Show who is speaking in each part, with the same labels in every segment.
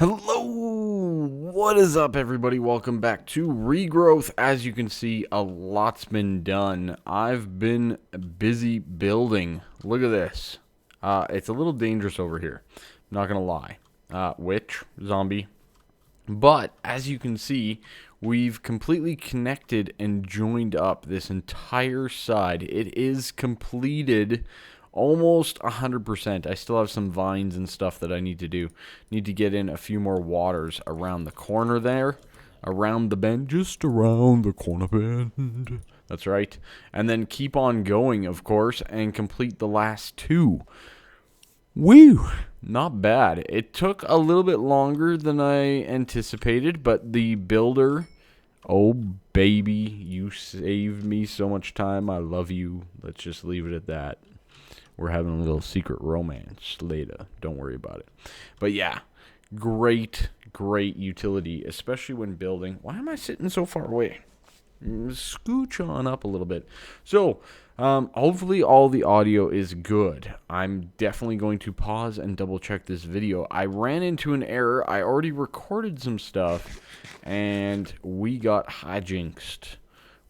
Speaker 1: Hello! What is up, everybody? Welcome back to Regrowth. As you can see, a lot's been done. I've been busy building. Look at this. It's a little dangerous over here. Not gonna lie. Witch, zombie. But, as you can see, we've completely connected and joined up this entire side. It is completed almost 100%. I still have some vines and stuff that I need to do. Need to get in a few more waters around the corner there. Around the bend. Just around the corner bend. That's right. And then keep on going, of course, and complete the last two. Woo! Not bad. It took a little bit longer than I anticipated, but the builder... Oh, baby, you saved me so much time. I love you. Let's just leave it at that. We're having a little secret romance later. Don't worry about it. But yeah, great utility, especially when building. Why am I sitting so far away? Scooch on up a little bit. So, hopefully all the audio is good. I'm definitely going to pause and double check this video. I ran into an error. I already recorded some stuff, and we got hijinxed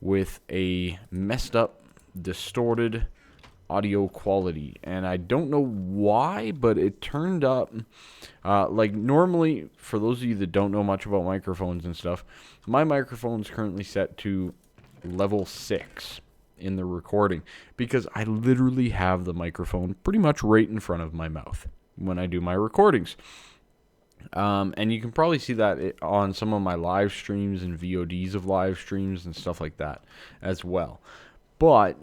Speaker 1: with a messed up, distorted audio quality, and I don't know why, but it turned up like normally. For those of you that don't know much about microphones and stuff, my microphone's currently set to level 6 in the recording because I literally have the microphone pretty much right in front of my mouth when I do my recordings. And you can probably see that on some of my live streams and VODs of live streams and stuff like that as well. But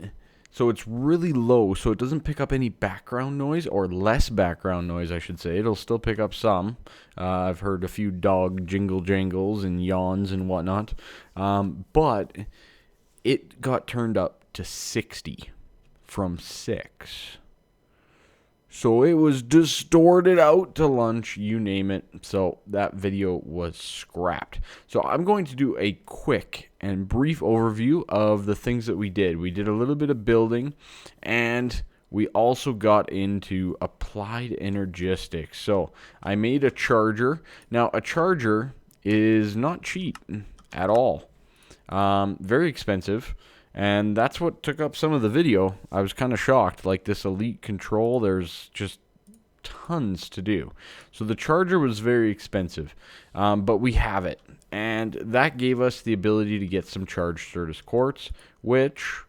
Speaker 1: so it's really low, so it doesn't pick up any background noise, or less background noise, I should say. It'll still pick up some. I've heard a few dog jingle jangles and yawns and whatnot. But it got turned up to 60 from 6. So it was distorted out to lunch, you name it. So that video was scrapped. So I'm going to do a quick and brief overview of the things that we did. We did a little bit of building, and we also got into applied energistics. So I made a charger. Now, a charger is not cheap at all. Very expensive. And that's what took up some of the video. I was kind of shocked. Like this elite control, there's just tons to do. So the charger was very expensive, but we have it. And that gave us the ability to get some charged Certus quartz, which,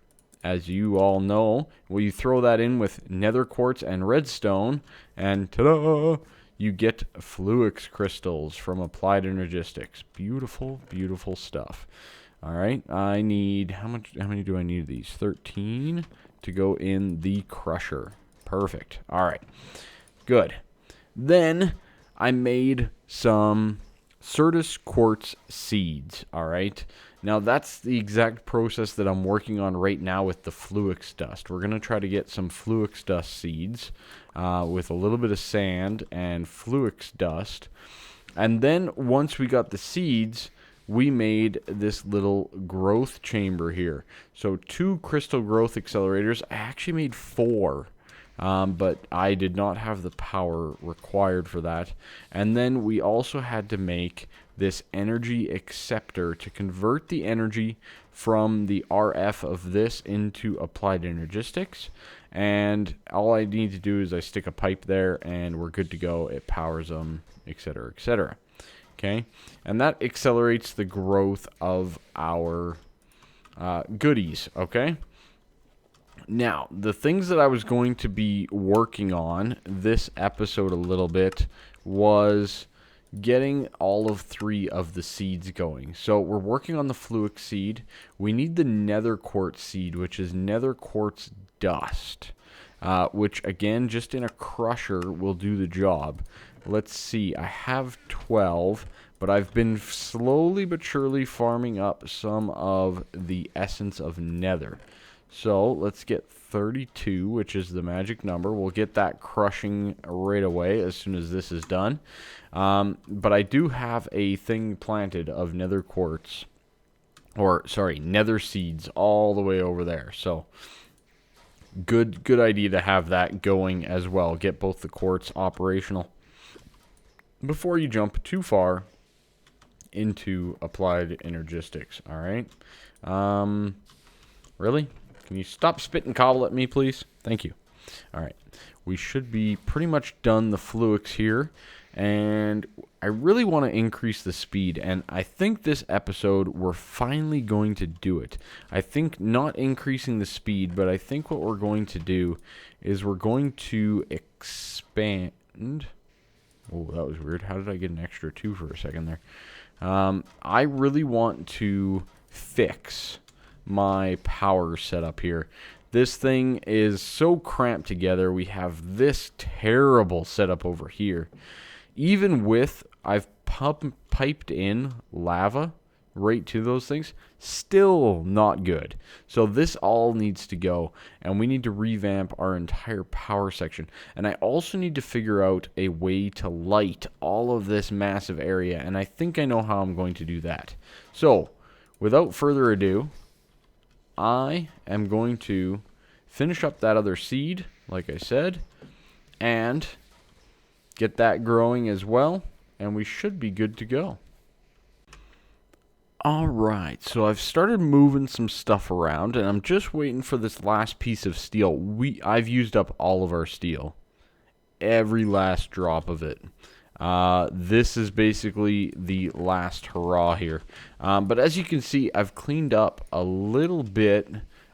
Speaker 1: as you all know, well, you throw that in with nether quartz and redstone, and ta-da! You get Fluix crystals from Applied Energistics. Beautiful, beautiful stuff. All right, I need, how many do I need of these? 13 to go in the crusher. Perfect. All right, good. Then I made some Certus quartz seeds, all right? Now, that's the exact process that I'm working on right now with the Fluix dust. We're going to try to get some Fluix dust seeds with a little bit of sand and Fluix dust. And then once we got the seeds, we made this little growth chamber here. So 2 crystal growth accelerators. I actually made 4, but I did not have the power required for that. And then we also had to make this energy acceptor to convert the energy from the RF of this into applied energistics. And all I need to do is I stick a pipe there and we're good to go. It powers them, etc., etc. Okay, and that accelerates the growth of our goodies, okay? Now, the things that I was going to be working on this episode a little bit was getting all of 3 of the seeds going. So we're working on the Fluix seed. We need the nether quartz seed, which is nether quartz dust, which, again, just in a crusher will do the job. Let's see, I have 12, but I've been slowly but surely farming up some of the essence of nether. So let's get 32, which is the magic number. We'll get that crushing right away as soon as this is done. But I do have a thing planted of nether quartz, or sorry, nether seeds all the way over there. So good idea to have that going as well. Get both the quartz operational. before you jump too far into applied energistics. All right. Really? Can you stop spitting cobble at me, please? Thank you. All right. We should be pretty much done the fluics here. And I really want to increase the speed. And I think this episode, we're finally going to do it. I think not increasing the speed, but I think what we're going to do is we're going to expand. Oh, that was weird. How did I get an extra 2 for a second there? I really want to fix my power setup here. This thing is so cramped together. We have this terrible setup over here. Even with, I've piped in lava right to those things, still not good. So this all needs to go, and we need to revamp our entire power section. And I also need to figure out a way to light all of this massive area, and I think I know how I'm going to do that. So, without further ado, I am going to finish up that other seed, like I said, and get that growing as well, and we should be good to go. Alright, so I've started moving some stuff around, and I'm just waiting for this last piece of steel. I've used up all of our steel. Every last drop of it. This is basically the last hurrah here. But as you can see, I've cleaned up a little bit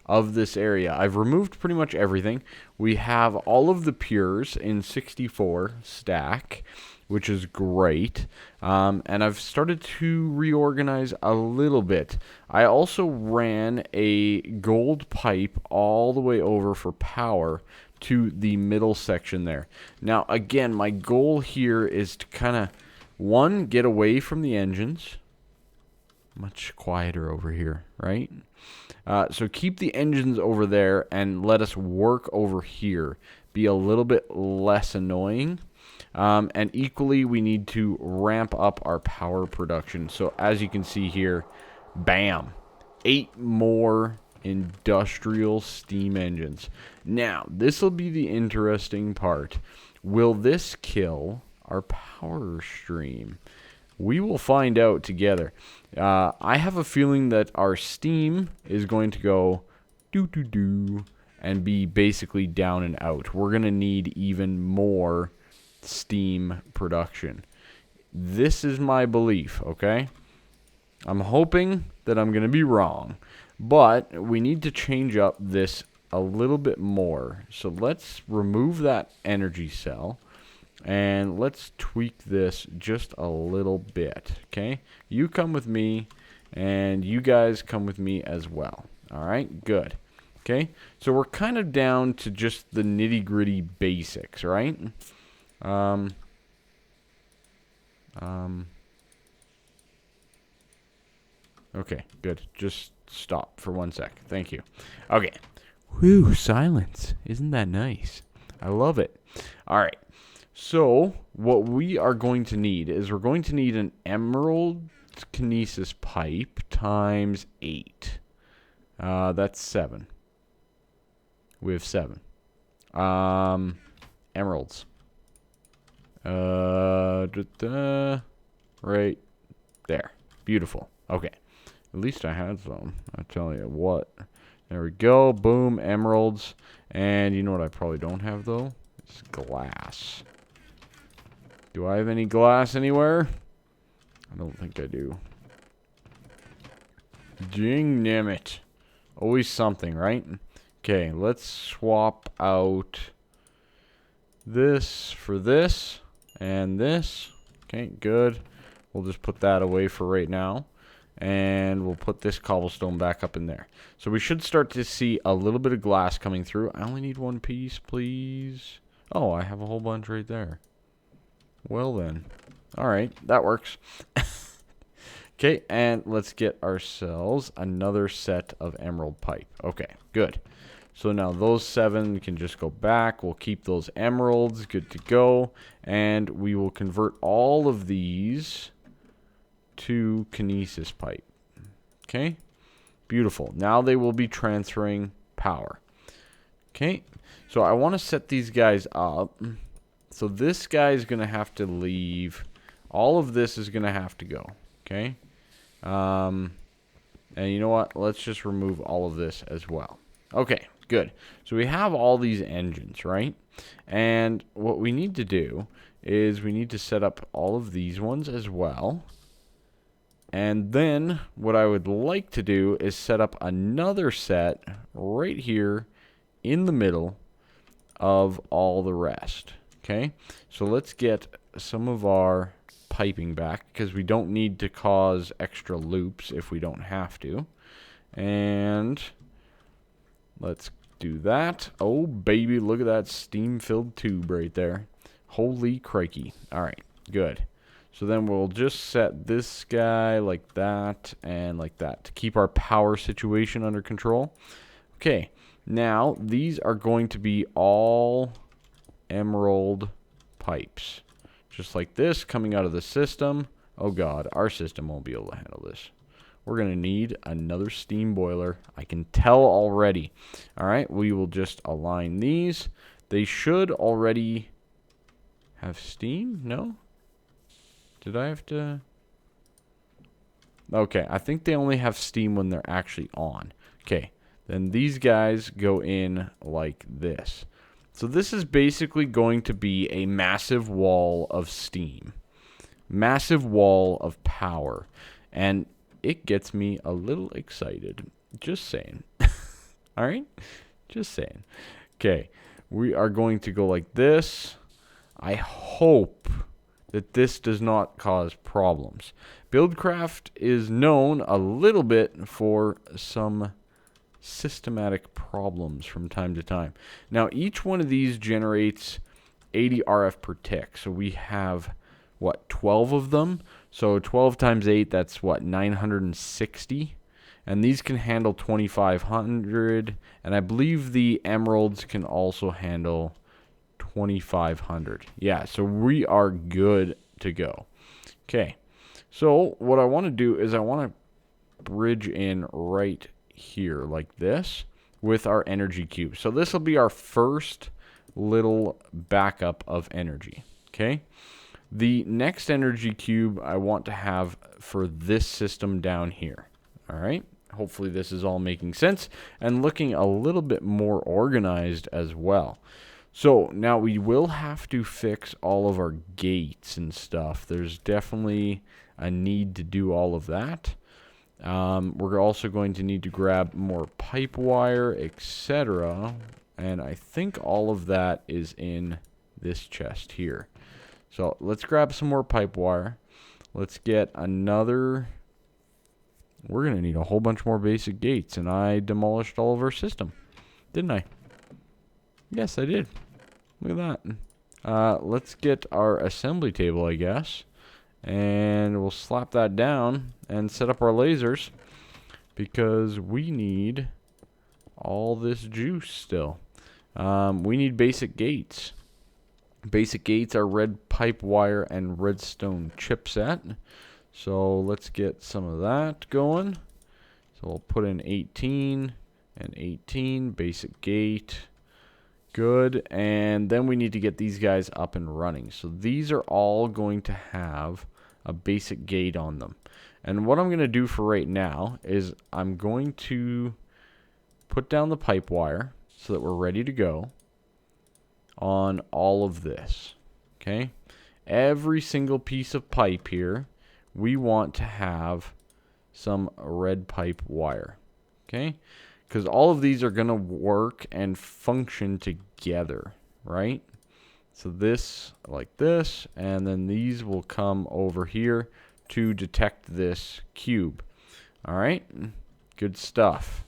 Speaker 1: of this area. I've removed pretty much everything. We have all of the pures in 64 stack, which is great. And I've started to reorganize a little bit. I also ran a gold pipe all the way over for power to the middle section there. Now, again, my goal here is to kind of, one, get away from the engines. Much quieter over here, right? So keep the engines over there and let us work over here. Be a little bit less annoying. And equally, we need to ramp up our power production. So as you can see here, bam, 8 more industrial steam engines. Now, this will be the interesting part. Will this kill our power stream? We will find out together. I have a feeling that our steam is going to go doo-doo-doo and be basically down and out. We're going to need even more steam production. This is my belief, okay? I'm hoping that I'm going to be wrong, but we need to change up this a little bit more. So let's remove that energy cell and let's tweak this just a little bit, okay? You come with me and you guys come with me as well. All right, good. Okay, so we're kind of down to just the nitty-gritty basics, right? Okay, good. Just stop for 1 sec. Thank you. Okay. Whew, silence. Isn't that nice? I love it. All right. So, what we are going to need is we're going to need an emerald kinesis pipe times 8. That's 7. We have 7. Emeralds. Right there. Beautiful. Okay. At least I had some. I tell you what. There we go. Boom. Emeralds. And you know what I probably don't have, though? It's glass. Do I have any glass anywhere? I don't think I do. Dang it. Always something, right? Okay, let's swap out this for this and this. Okay, good. We'll just put that away for right now. And we'll put this cobblestone back up in there. So we should start to see a little bit of glass coming through. I only need 1 piece, please. Oh, I have a whole bunch right there. Well then. Alright, that works. Okay, and let's get ourselves another set of emerald pipe. Okay, good. So now those 7 can just go back. We'll keep those emeralds. Good to go. And we will convert all of these to kinesis pipe. Okay, beautiful. Now they will be transferring power. Okay, so I want to set these guys up. So this guy is going to have to leave All of this is going to have to go. Okay. And you know what? Let's just remove all of this as well. Okay, good. So we have all these engines, right? And what we need to do is we need to set up all of these ones as well. And then what I would like to do is set up another set right here in the middle of all the rest. Okay, so let's get some of our piping back because we don't need to cause extra loops if we don't have to. And let's do that. Oh baby, look at that steam-filled tube right there. Holy crikey. Alright, good. So then we'll just set this guy like that and like that to keep our power situation under control. Okay, now these are going to be all emerald pipes. Just like this coming out of the system. Oh god, our system won't be able to handle this. We're going to need another steam boiler. I can tell already. Alright, we will just align these. They should already have steam? No? Did I have to? Okay, I think they only have steam when they're actually on. Okay, then these guys go in like this. So this is basically going to be a massive wall of steam. Massive wall of power. And it gets me a little excited. Just saying. Alright? Just saying. Okay, we are going to go like this. I hope that this does not cause problems. Buildcraft is known a little bit for some systematic problems from time to time. Now, each one of these generates 80 RF per tick. So we have, what, 12 of them? So 12 times 8, that's what, 960? And these can handle 2,500. And I believe the emeralds can also handle 2,500. Yeah, so we are good to go. Okay, so what I want to do is I want to bridge in right here like this with our energy cube. So this will be our first little backup of energy. Okay, the next energy cube I want to have for this system down here. All right, hopefully this is all making sense and looking a little bit more organized as well. So now we will have to fix all of our gates and stuff. There's definitely a need to do all of that. We're also going to need to grab more pipe wire, etc. And I think all of that is in this chest here. So let's grab some more pipe wire. Let's get another. We're going to need a whole bunch more basic gates. And I demolished all of our system. Didn't I? Yes, I did. Look at that. Let's get our assembly table, I guess. And we'll slap that down and set up our lasers because we need all this juice still. We need basic gates. Basic gates are red pipe wire and redstone chipset. So let's get some of that going. So we'll put in 18 and 18 basic gate. Good. And then we need to get these guys up and running. So these are all going to have a basic gate on them. And what I'm going to do for right now is I'm going to put down the pipe wire so that we're ready to go on all of this. Okay? Every single piece of pipe here, we want to have some red pipe wire. Okay? Because all of these are going to work and function together, right? So this, like this, and then these will come over here to detect this cube. All right, good stuff.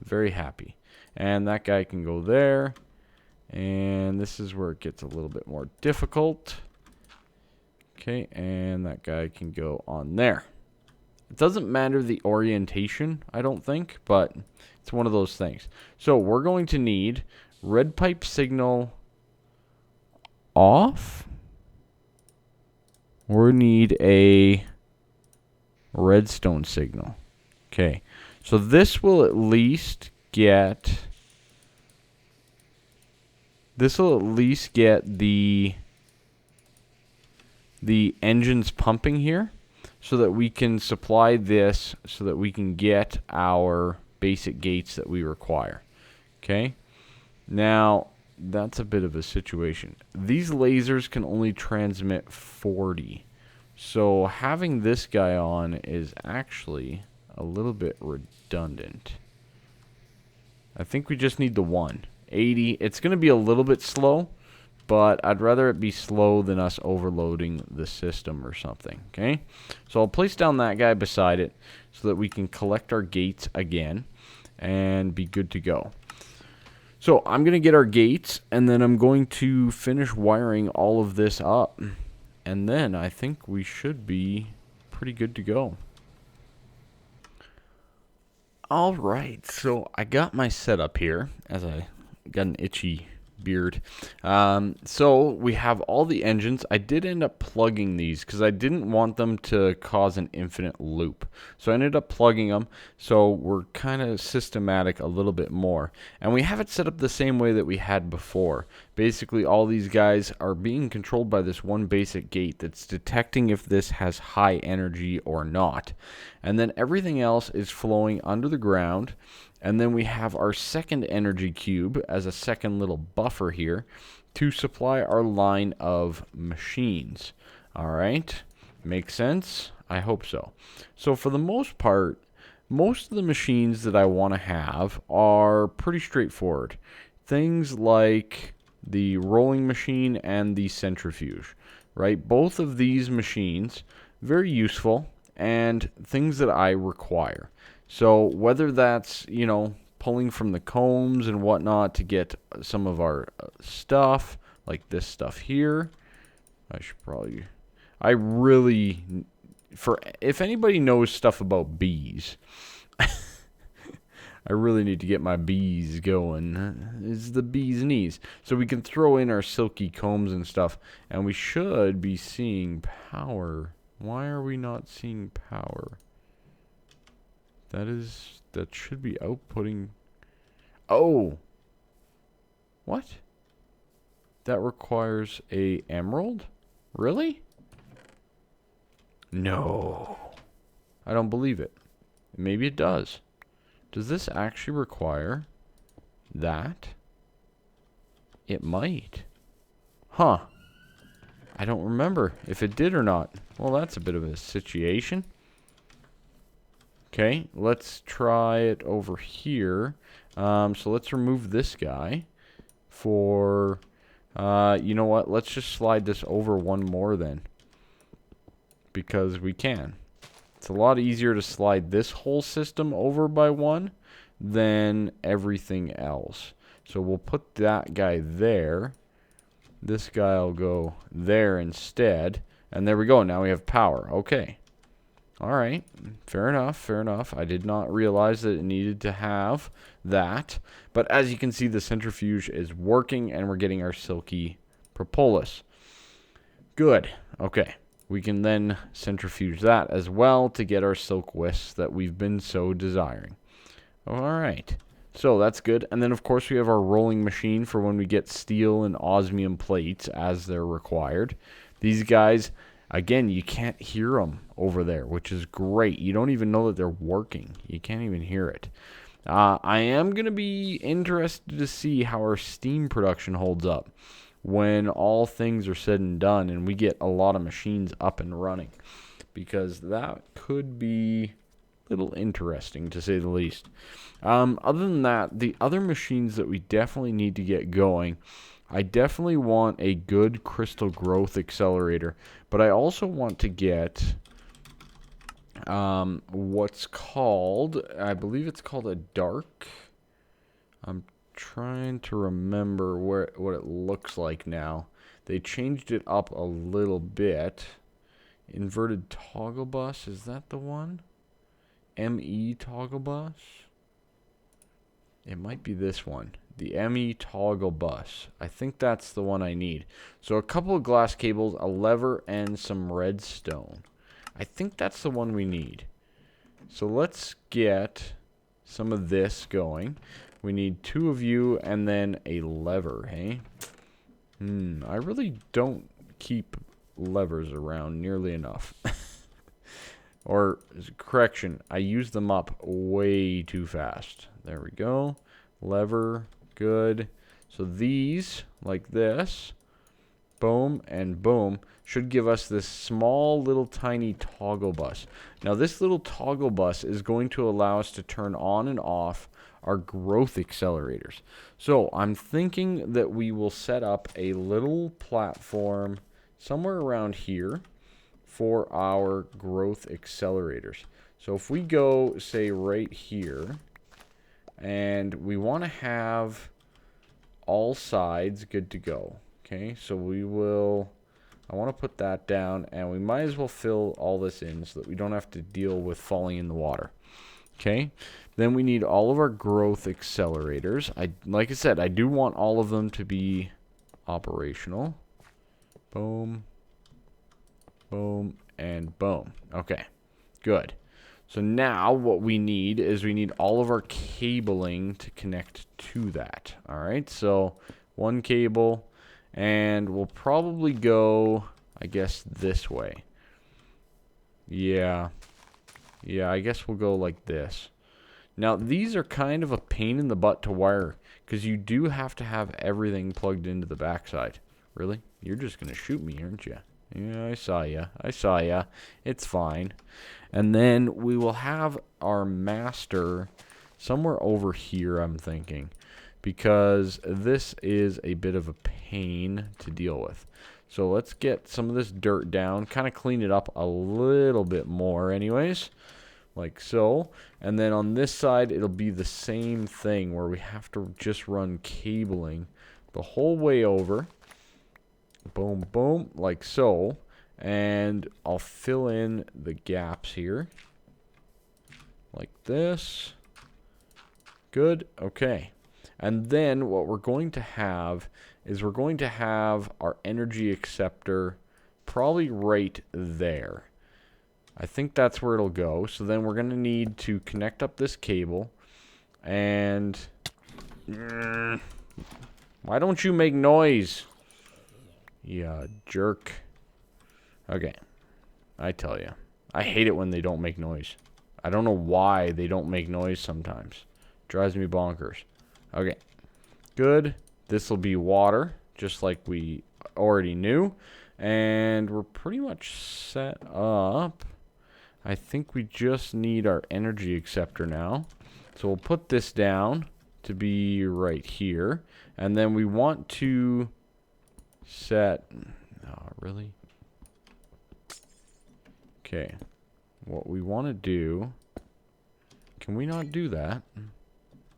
Speaker 1: Very happy. And that guy can go there. And this is where it gets a little bit more difficult. Okay, and that guy can go on there. It doesn't matter the orientation, I don't think, but it's one of those things. So we're going to need red pipe signal off. We need a redstone signal. Okay, so this will at least get the the engines pumping here so that we can supply this so that we can get our basic gates that we require. Okay? Now, that's a bit of a situation. These lasers can only transmit 40. So having this guy on is actually a little bit redundant. I think we just need the one. 80. It's going to be a little bit slow, but I'd rather it be slow than us overloading the system or something. Okay? So I'll place down that guy beside it so that we can collect our gates again and be good to go. So I'm going to get our gates, and then I'm going to finish wiring all of this up. And then I think we should be pretty good to go. Alright, so I got my setup here, as I got an itchy beard. So we have all the engines. I did end up plugging these because I didn't want them to cause an infinite loop. So I ended up plugging them, so we're kind of systematic a little bit more. And we have it set up the same way that we had before. Basically, all these guys are being controlled by this one basic gate that's detecting if this has high energy or not. And then everything else is flowing under the ground. And then we have our second energy cube as a second little buffer here to supply our line of machines. All right, makes sense? I hope so. So for the most part, most of the machines that I want to have are pretty straightforward. Things like the rolling machine and the centrifuge, right? Both of these machines, very useful and things that I require. So whether that's, you know, pulling from the combs and whatnot to get some of our stuff, like this stuff here, if anybody knows stuff about bees, I really need to get my bees going. It's the bee's knees. So we can throw in our silky combs and stuff, and we should be seeing power. Why are we not seeing power? That should be outputting. Oh! What? That requires a emerald? Really? No. I don't believe it. Maybe it does. Does this actually require that? It might. Huh. I don't remember if it did or not. Well, that's a bit of a situation. Okay, let's try it over here. So let's remove this guy for, you know what? Let's just slide this over one more then. Because we can. It's a lot easier to slide this whole system over by one than everything else. So we'll put that guy there. This guy will go there instead. And there we go. Now we have power. Okay. Alright, fair enough, fair enough. I did not realize that it needed to have that. But as you can see, the centrifuge is working, and we're getting our silky propolis. Good. Okay. We can then centrifuge that as well to get our silk wisps that we've been so desiring. Alright. So that's good. And then, of course, we have our rolling machine for when we get steel and osmium plates as they're required. These guys... Again, you can't hear them over there, which is great. You don't even know that they're working. You can't even hear it. I am going to be interested to see how our steam production holds up when all things are said and done and we get a lot of machines up and running, because that could be a little interesting, to say the least. Other than that, the other machines that we definitely need to get going, I definitely want a good crystal growth accelerator, but I also want to get what's called, I believe it's called a dark. I'm trying to remember what it looks like now. They changed it up a little bit. Inverted toggle bus, is that the one? ME toggle bus? It might be this one. The ME toggle bus. I think that's the one I need. So a couple of glass cables, a lever, and some redstone. I think that's the one we need. So let's get some of this going. We need 2 of you and then a lever, hey? I really don't keep levers around nearly enough. Or, correction, I used them up way too fast. There we go. Lever, good. So these, like this, boom and boom, should give us this small little tiny toggle bus. Now this little toggle bus is going to allow us to turn on and off our growth accelerators. So I'm thinking that we will set up a little platform somewhere around here for our growth accelerators. So if we go, say, right here, and we want to have all sides good to go. Okay, so we will, I want to put that down, and we might as well fill all this in so that we don't have to deal with falling in the water. Okay, then we need all of our growth accelerators. Like I said, I do want all of them to be operational. Boom, boom, and boom. Okay, good. So now what we need is we need all of our cabling to connect to that. All right, so one cable, and we'll probably go, I guess, this way. Yeah, I guess we'll go like this. Now, these are kind of a pain in the butt to wire, because you do have to have everything plugged into the backside. Really? You're just going to shoot me, aren't you? Yeah, I saw ya. I saw ya. It's fine. And then we will have our master somewhere over here, I'm thinking, because this is a bit of a pain to deal with. So let's get some of this dirt down, kind of clean it up a little bit more anyways, like so. And then on this side, it'll be the same thing where we have to just run cabling the whole way over. Boom, boom, like so. And I'll fill in the gaps here. Like this. Good, okay. And then what we're going to have is we're going to have our energy acceptor probably right there. I think that's where it'll go. So then we're going to need to connect up this cable. And why don't you make noise? Yeah, jerk. Okay. I tell you. I hate it when they don't make noise. I don't know why they don't make noise sometimes. Drives me bonkers. Okay. Good. This will be water, just like we already knew. And we're pretty much set up. I think we just need our energy acceptor now. So we'll put this down to be right here. And then we want to set... Oh, really? Okay. What we want to do... Can we not do that?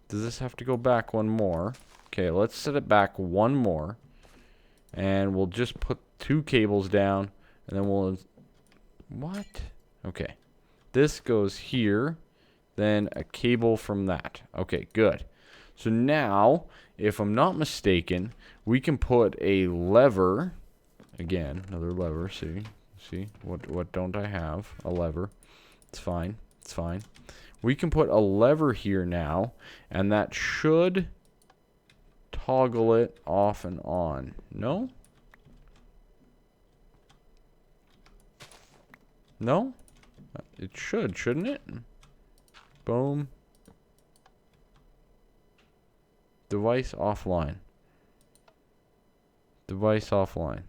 Speaker 1: Does this have to go back one more? Okay, let's set it back one more. And we'll just put 2 cables down. And then we'll... What? Okay. This goes here. Then a cable from that. Okay, good. So now, if I'm not mistaken, we can put a lever... Again, another lever. See? What don't I have? A lever. It's fine. It's fine. We can put a lever here now, and that should toggle it off and on. No? No? It should, shouldn't it? Boom. Device offline. Device offline.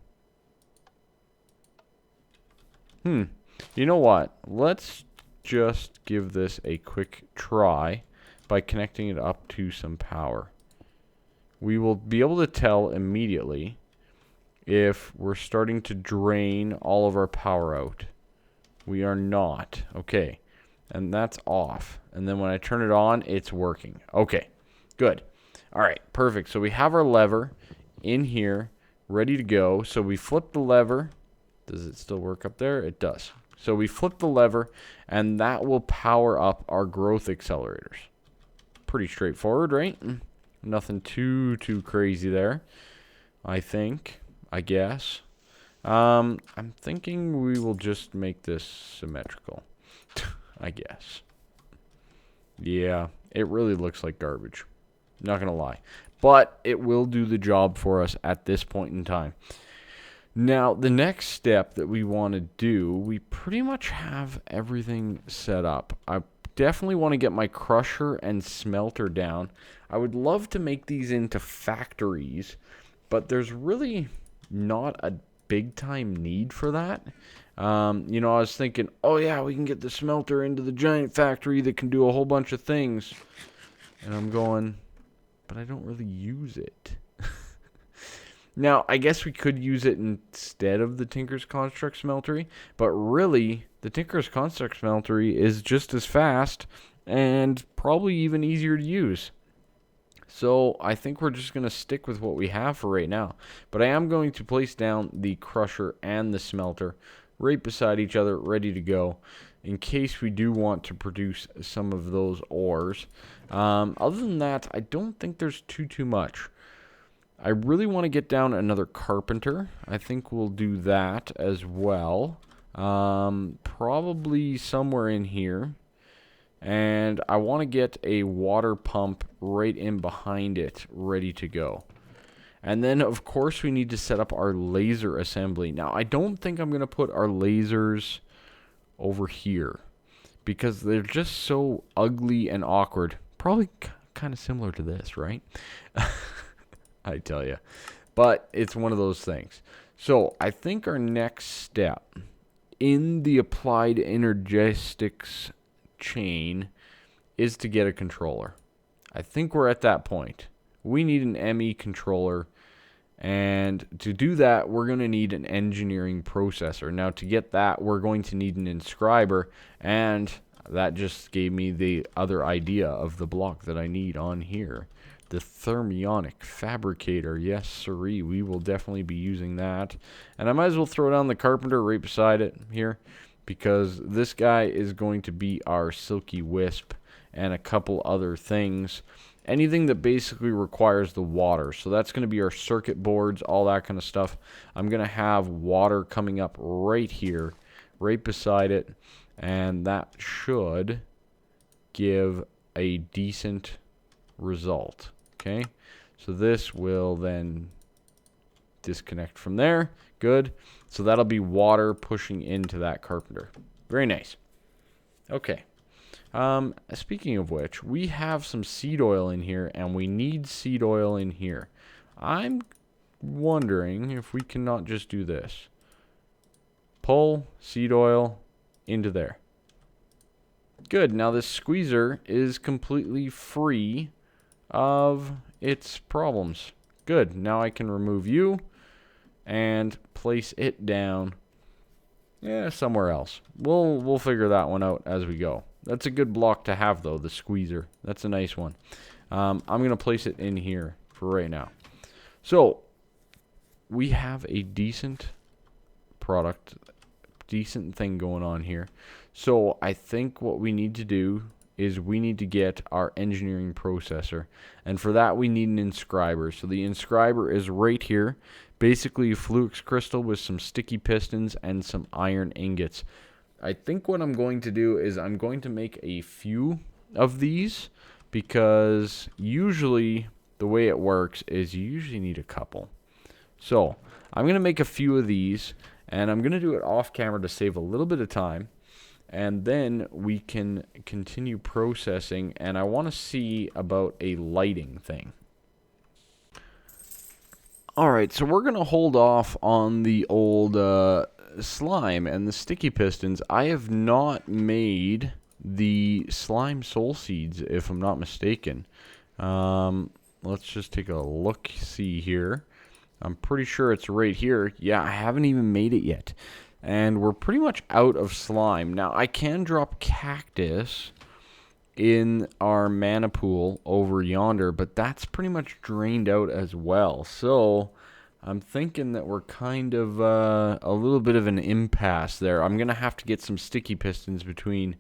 Speaker 1: You know what? Let's just give this a quick try by connecting it up to some power. We will be able to tell immediately if we're starting to drain all of our power out. We are not. Okay. And that's off. And then when I turn it on, it's working. Okay. Good. All right. Perfect. So we have our lever in here ready to go. So we flip the lever. Does it still work up there? It does. So we flip the lever, and that will power up our growth accelerators. Pretty straightforward, right? Nothing too crazy there, I think, I guess. I'm thinking we will just make this symmetrical, I guess. Yeah, it really looks like garbage. Not going to lie. But it will do the job for us at this point in time. Now, the next step that we want to do, we pretty much have everything set up. I definitely want to get my crusher and smelter down. I would love to make these into factories, but there's really not a big time need for that. You know, I was thinking, oh yeah, we can get the smelter into the giant factory that can do a whole bunch of things. And I'm going, but I don't really use it. Now, I guess we could use it instead of the Tinker's Construct Smeltery, but really, the Tinker's Construct Smeltery is just as fast and probably even easier to use. So I think we're just going to stick with what we have for right now. But I am going to place down the crusher and the smelter right beside each other, ready to go, in case we do want to produce some of those ores. Other than that, I don't think there's too much. I really want to get down another carpenter. I think we'll do that as well. Probably somewhere in here. And I want to get a water pump right in behind it, ready to go. And then, of course, we need to set up our laser assembly. Now, I don't think I'm going to put our lasers over here, because they're just so ugly and awkward. Probably kind of similar to this, right? I tell you. But it's one of those things. So I think our next step in the applied Energistics chain is to get a controller. I think we're at that point. We need an ME controller. And to do that, we're going to need an engineering processor. Now, to get that, we're going to need an inscriber. And that just gave me the other idea of the block that I need on here. The thermionic fabricator. Yes, sirree. We will definitely be using that. And I might as well throw down the carpenter right beside it here, because this guy is going to be our silky wisp and a couple other things. Anything that basically requires the water. So that's going to be our circuit boards, all that kind of stuff. I'm going to have water coming up right here, right beside it. And that should give a decent result. Okay, so this will then disconnect from there. Good. So that'll be water pushing into that carpenter. Very nice. Okay. Speaking of which, we have some seed oil in here, and we need seed oil in here. I'm wondering if we cannot just do this. Pull seed oil into there. Good. Now this squeezer is completely free of its problems. Good. Now I can remove you and place it down somewhere else. We'll figure that one out as we go. That's a good block to have, though, the squeezer. That's a nice one. I'm going to place it in here for right now. So we have a decent product, decent thing going on here. So I think what we need to do is we need to get our engineering processor. And for that, we need an inscriber. So the inscriber is right here. Basically a flux crystal with some sticky pistons and some iron ingots. I think what I'm going to do is I'm going to make a few of these, because usually the way it works is you usually need a couple. So I'm going to make a few of these, and I'm going to do it off camera to save a little bit of time. And then we can continue processing, and I want to see about a lighting thing. Alright, so we're going to hold off on the old slime and the sticky pistons. I have not made the slime soul seeds, if I'm not mistaken. Let's just take a look-see here. I'm pretty sure it's right here. Yeah, I haven't even made it yet. And we're pretty much out of slime. Now, I can drop cactus in our mana pool over yonder, but that's pretty much drained out as well. So I'm thinking that we're kind of a little bit of an impasse there. I'm going to have to get some sticky pistons between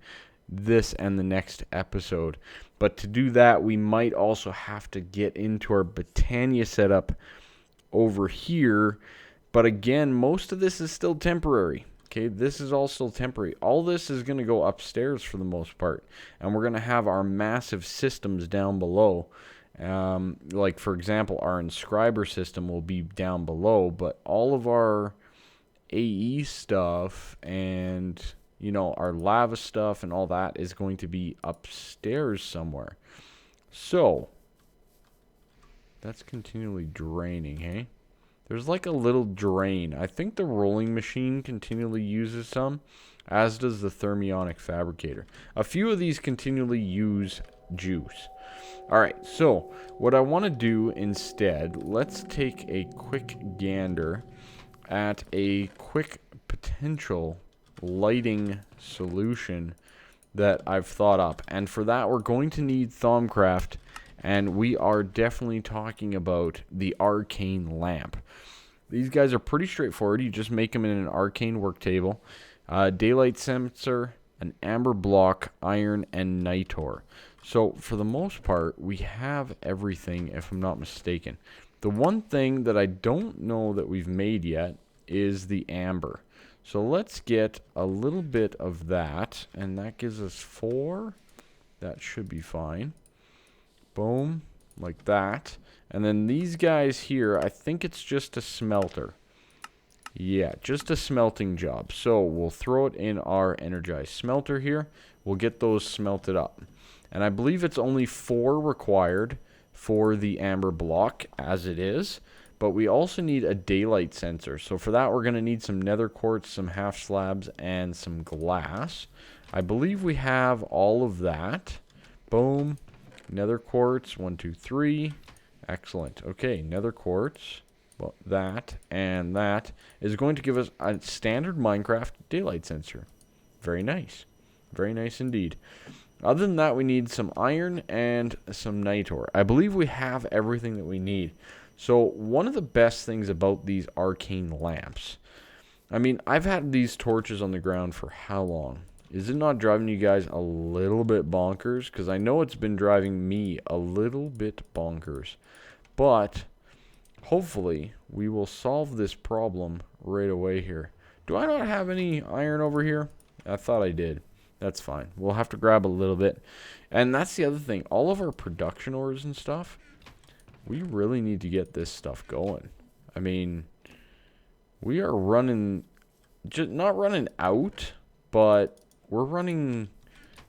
Speaker 1: this and the next episode. But to do that, we might also have to get into our Botania setup over here. But again, most of this is still temporary. Okay, this is all still temporary. All this is going to go upstairs for the most part. And we're going to have our massive systems down below. Like, for example, our inscriber system will be down below. But all of our AE stuff and, you know, our lava stuff and all that is going to be upstairs somewhere. So, that's continually draining, hey? There's like a little drain. I think the rolling machine continually uses some, as does the thermionic fabricator. A few of these continually use juice. Alright, so what I want to do instead, let's take a quick gander at a quick potential lighting solution that I've thought up. And for that, we're going to need Thaumcraft, and we are definitely talking about the arcane lamp. These guys are pretty straightforward. You just make them in an arcane work table. Daylight sensor, an amber block, iron, and nitor. So for the most part, we have everything, if I'm not mistaken. The one thing that I don't know that we've made yet is the amber. So let's get a little bit of that, and that gives us 4. That should be fine. Boom, like that. And then these guys here, I think it's just a smelter. Yeah, just a smelting job. So we'll throw it in our energized smelter here. We'll get those smelted up. And I believe it's only 4 required for the amber block as it is. But we also need a daylight sensor. So for that, we're going to need some nether quartz, some half slabs, and some glass. I believe we have all of that. Boom. Nether quartz. 1, 2, 3. Excellent. Okay, nether quartz. Well, that and that is going to give us a standard Minecraft daylight sensor. Very nice. Very nice indeed. Other than that, we need some iron and some nitor. I believe we have everything that we need. So one of the best things about these arcane lamps, I mean, I've had these torches on the ground for how long? Is it not driving you guys a little bit bonkers? Because I know it's been driving me a little bit bonkers. But hopefully we will solve this problem right away here. Do I not have any iron over here? I thought I did. That's fine. We'll have to grab a little bit. And that's the other thing. All of our production ores and stuff, we really need to get this stuff going. I mean, we are running, just not running out, but we're running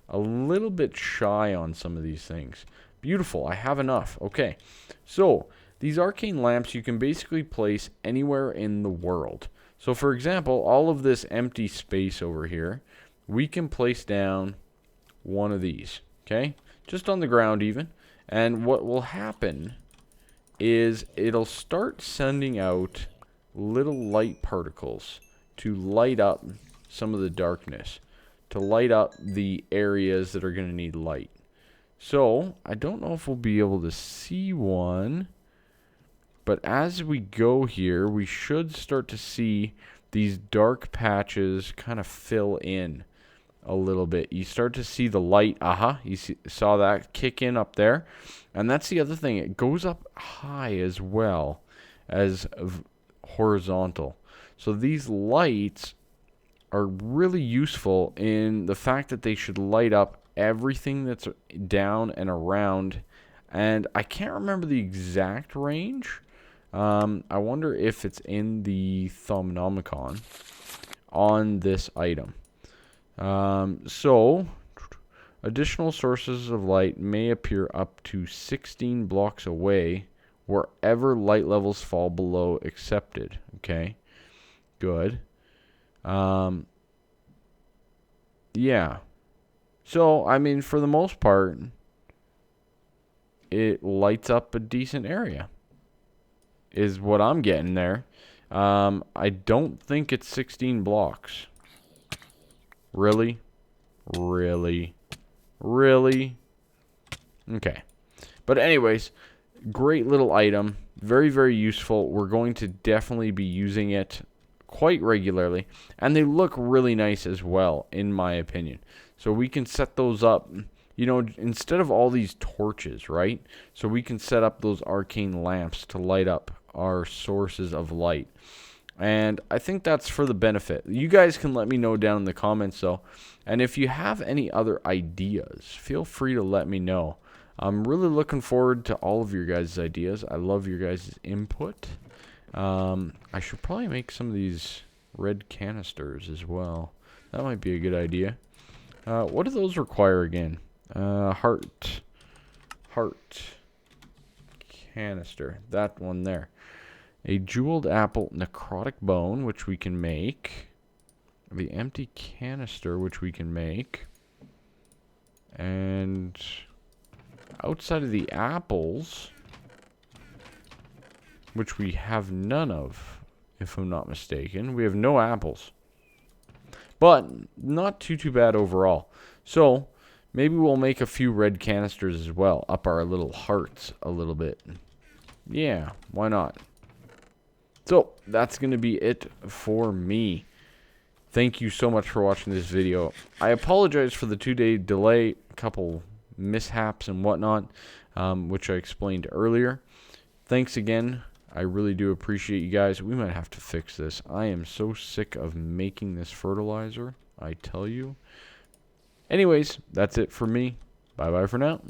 Speaker 1: a little bit shy on some of these things. Beautiful. I have enough. Okay. So, these arcane lamps you can basically place anywhere in the world. So, for example, all of this empty space over here, we can place down one of these. Okay? Just on the ground even. And what will happen is it'll start sending out little light particles to light up some of the darkness, to light up the areas that are going to need light. So, I don't know if we'll be able to see one, but as we go here, we should start to see these dark patches kind of fill in a little bit. You start to see the light, you saw that kick in up there. And that's the other thing, it goes up high as well as horizontal. So these lights are really useful in the fact that they should light up everything that's down and around. And I can't remember the exact range. I wonder if it's in the Thaumonomicon on this item. So, additional sources of light may appear up to 16 blocks away wherever light levels fall below accepted. Okay, good. Yeah. So, I mean, for the most part, it lights up a decent area, is what I'm getting there. I don't think it's 16 blocks. Really? Really? Really? Okay. But anyways, great little item. Very, very useful. We're going to definitely be using it quite regularly. And they look really nice as well, in my opinion. So we can set those up, you know, instead of all these torches, right? So we can set up those arcane lamps to light up our sources of light. And I think that's for the benefit. You guys can let me know down in the comments, though. And if you have any other ideas, feel free to let me know. I'm really looking forward to all of your guys' ideas. I love your guys' input. I should probably make some of these red canisters as well. That might be a good idea. What do those require again? Heart canister. That one there. A jeweled apple necrotic bone, which we can make. The empty canister, which we can make. And outside of the apples, which we have none of, if I'm not mistaken. We have no apples. But not too bad overall. So maybe we'll make a few red canisters as well. Up our little hearts a little bit. Yeah, why not? So that's going to be it for me. Thank you so much for watching this video. I apologize for the 2-day delay. A couple mishaps and whatnot, which I explained earlier. Thanks again. I really do appreciate you guys. We might have to fix this. I am so sick of making this fertilizer, I tell you. Anyways, that's it for me. Bye-bye for now.